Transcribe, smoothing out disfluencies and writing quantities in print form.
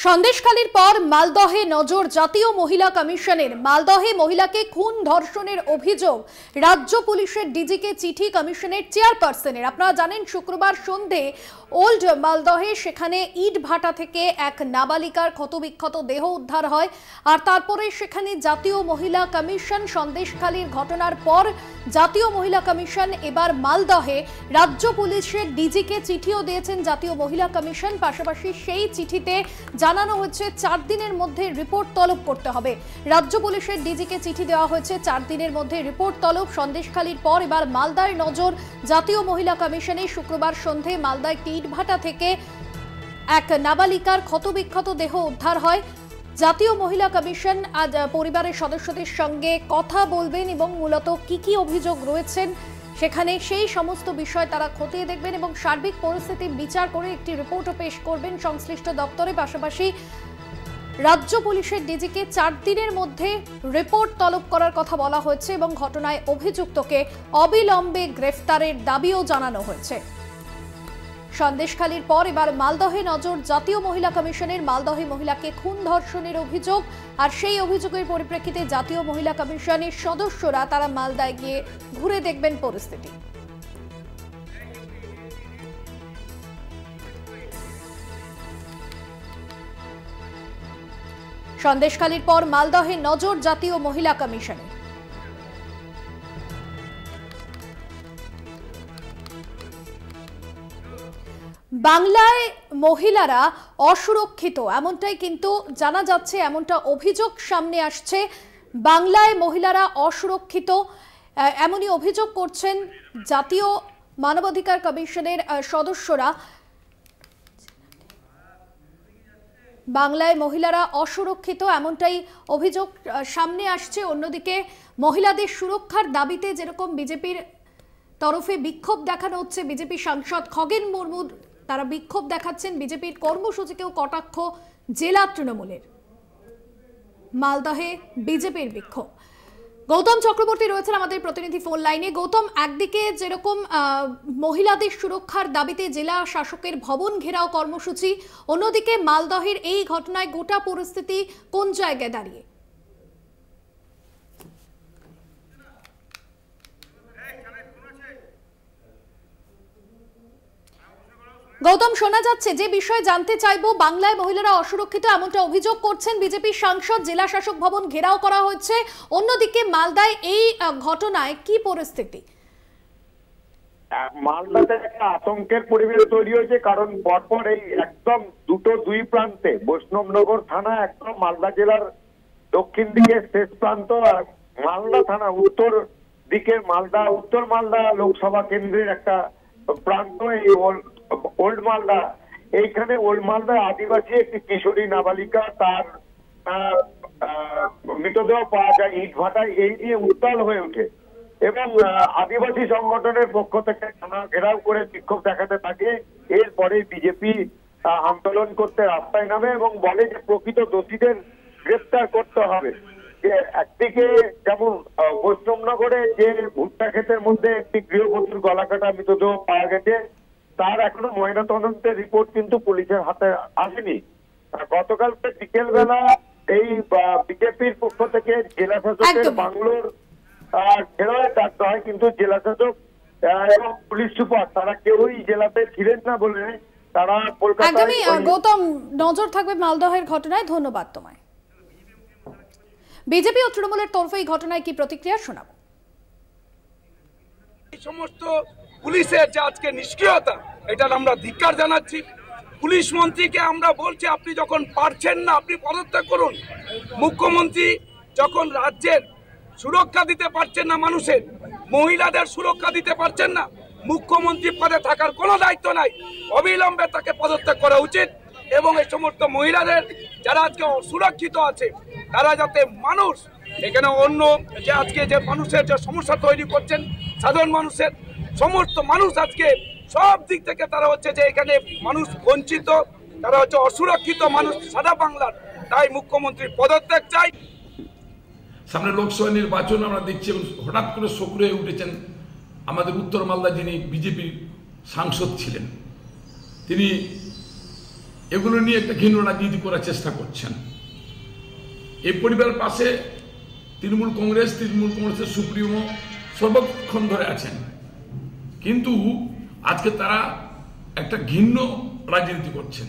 সন্দেশখালীর পর মালদহে নজর জাতীয় মহিলা কমিশনের। মালদহে মহিলাকে খুন ধর্ষণের অভিযোগ, রাজ্য পুলিশের ডিজিকে চিঠি কমিশনের চেয়ারপারসনের। আপনারা জানেন শুক্রবার সন্ধে ওল্ড মালদহে সেখানে ইট ভাটা থেকে এক নাবালিকার ক্ষতবিক্ষত দেহ উদ্ধার হয়, আর তারপরে সেখানে জাতীয় মহিলা কমিশন। সন্দেশখালীর ঘটনার পর জাতীয় মহিলা কমিশন এবার মালদহে রাজ্য পুলিশের ডিজিকে চিঠিও দিয়েছেন জাতীয় মহিলা কমিশন। পাশাপাশি সেই চিঠিতে জানানো হচ্ছে 4 দিনের মধ্যে রিপোর্ট তলব করতে হবে। রাজ্য পুলিশের ডিজিকে চিঠি দেওয়া হয়েছে, 4 দিনের মধ্যে রিপোর্ট তলব। সন্দেশখালীর পর এবার মালদায় নজর জাতীয় মহিলা কমিশনে। শুক্রবার সন্ধে মালদায় একটি ইটভাটা থেকে এক নাবালিকার ক্ষতবিক্ষত দেহ উদ্ধার হয়। জাতীয় মহিলা কমিশন আজ পরিবারের সদস্যদের সঙ্গে কথা বলবেন এবং মূলত কি অভিযোগ রয়েছেন সেখানে সেই সমস্ত বিষয় তারা খতিয়ে দেখবেন এবং সার্বিক পরিস্থিতি বিচার করে একটি রিপোর্টও পেশ করবেন সংশ্লিষ্ট দপ্তরে। পাশাপাশি রাজ্য পুলিশের ডিজিকে 4 দিনের মধ্যে রিপোর্ট তলব করার কথা বলা হয়েছে এবং ঘটনায় অভিযুক্তকে অবিলম্বে গ্রেফতারের দাবিও জানানো হয়েছে। সন্দেশখালীর পর এবার মালদহে নজর জাতীয় মহিলা কমিশনের। মালদহে মহিলাকে খুন ধর্ষণের অভিযোগ, আর সেই অভিযোগের পরিপ্রেক্ষিতে জাতীয় মহিলা কমিশনের সদস্যরা তারা মালদায় গিয়ে ঘুরে দেখবেন পরিস্থিতি। সন্দেশখালীর পর মালদহে নজর জাতীয় মহিলা কমিশনের। বাংলায় মহিলারা অসুরক্ষিত এমনটাই কিন্তু জানা যাচ্ছে, এমনটা অভিযোগ সামনে আসছে। বাংলায় মহিলারা অসুরক্ষিত এমনই অভিযোগ করছেন জাতীয় মানবাধিকার কমিশনের সদস্যরা। বাংলায় মহিলারা অসুরক্ষিত এমনটাই অভিযোগ সামনে আসছে। অন্যদিকে মহিলাদের সুরক্ষার দাবিতে যেরকম বিজেপির তরফে বিক্ষোভ দেখানো হচ্ছে, বিজেপি সাংসদ খগেন মুর্মু তারা বিক্ষোভ দেখাচ্ছেন। বিজেপির কর্মসূচিকেও কটাক্ষ জেলা তৃণমূলের। মালদহে বিজেপির বিক্ষোভ। গৌতম চক্রবর্তী রয়েছেন আমাদের প্রতিনিধি ফোন লাইনে। গৌতম, একদিকে যেরকম মহিলাদের সুরক্ষার দাবিতে জেলা শাসকের ভবন ঘেরাও কর্মসূচি, অন্যদিকে মালদহের এই ঘটনায় গোটা পরিস্থিতি কোন জায়গায় দাঁড়িয়ে? গৌতম, শোনা যাচ্ছে, যে বিষয়ে জানতে চাইবো, বাংলায় মহিলারা অসুরক্ষিত এমনটা অভিযোগ করছেন বিজেপির সাংসদ, জেলা শাসক ভবন ঘেরাও করা হয়েছে। অন্যদিকে মালদায় এই ঘটনায় কি পরিস্থিতি? মালদাতে একটা আতঙ্কের পরিবেশ তৈরি হয়েছে, কারণ পরপর এই একদম দুই প্রান্তে বৈষ্ণবনগর থানা একদম মালদা জেলার দক্ষিণ দিকে শেষ প্রান্ত, আর মালদা থানা উত্তর দিকে উত্তর মালদা লোকসভা কেন্দ্রের একটা প্রান্ত এই ওল্ড মালদা। এইখানে ওল্ড মালদা আদিবাসী একটি কিশোরী নাবালিকা, তার মৃতদেহ পাওয়া যায় ইট ভাটায়। এই নিয়ে উত্তাল হয়ে ওঠে এবং আদিবাসী সংগঠনের পক্ষ থেকে থানা ঘেরাও করে বিক্ষোভ দেখাতে থাকে। এরপরে বিজেপি আন্দোলন করতে রাস্তায় নামে এবং বলে যে প্রকৃত দোষীদের গ্রেফতার করতে হবে। যে একদিকে যেমন বৈষ্ণবনগরে যে ভুট্টা ক্ষেতের মধ্যে একটি গৃহবধূর গলাকাটা মৃতদেহ পাওয়া গেছে, তার এখনো ময়নাতদন্তের রিপোর্ট কিন্তু পুলিশের হাতে আসেনি। গতকালকে বিকেল বেলা এই বিজেপির পক্ষ থেকে জেলা শাসকের বাংলোর ঘেরাও ডাকতে হয়, কিন্তু জেলা শাসক এবং পুলিশ সুপার তারা কেউই জেলাতে ছিলেন না বলে তারা কলকাতায়। গৌতম, নজর থাকবে মালদহের ঘটনায়। ধন্যবাদ তোমায়। বিজেপি ও তৃণমূলের তরফে এই ঘটনায় কি প্রতিক্রিয়া শোনাবো। এই সমস্ত পুলিশের যে আজকে নিষ্ক্রিয়তা, এটার আমরা ধিক্কার জানাচ্ছি। পুলিশ মন্ত্রীকে আমরা বলছি, আপনি যখন পারছেন না আপনি পদত্যাগ করুন। মুখ্যমন্ত্রী যখন রাজ্যের সুরক্ষা দিতে পারছেন না, মানুষের মহিলাদের সুরক্ষা দিতে পারছেন না, মুখ্যমন্ত্রী পদে থাকার কোনো দায়িত্ব নাই। অবিলম্বে তাকে পদত্যাগ করা উচিত এবং এই সমস্ত মহিলাদের যারা আজকে অসুরক্ষিত আছে তারা যাতে মানুষ এখানে অন্য যে আজকে যে মানুষের যে সমস্যা তৈরি করছেন, সাধারণ মানুষের সমস্ত মানুষ আজকে সব দিক থেকে তারা হচ্ছে যে এখানে মানুষ বঞ্চিত, তারা হচ্ছে অসুরক্ষিত মানুষ সারা বাংলার। তাই মুখ্যমন্ত্রীর পদত্যাগ চাই। সামনে লোকসভা নির্বাচন আমরা দেখছি এবং হঠাৎ করে সক্রিয় হয়ে উঠেছেন আমাদের উত্তর মালদা যিনি বিজেপির সাংসদ ছিলেন, তিনি এগুলো নিয়ে একটা ঘৃণ্য রাজনীতি করার চেষ্টা করছেন। এই পরিবারের পাশে তৃণমূল কংগ্রেসের সুপ্রিমো সর্বক্ষণ ধরে আছেন, কিন্তু আজকে তারা একটা ঘৃণ্য রাজনীতি করছেন।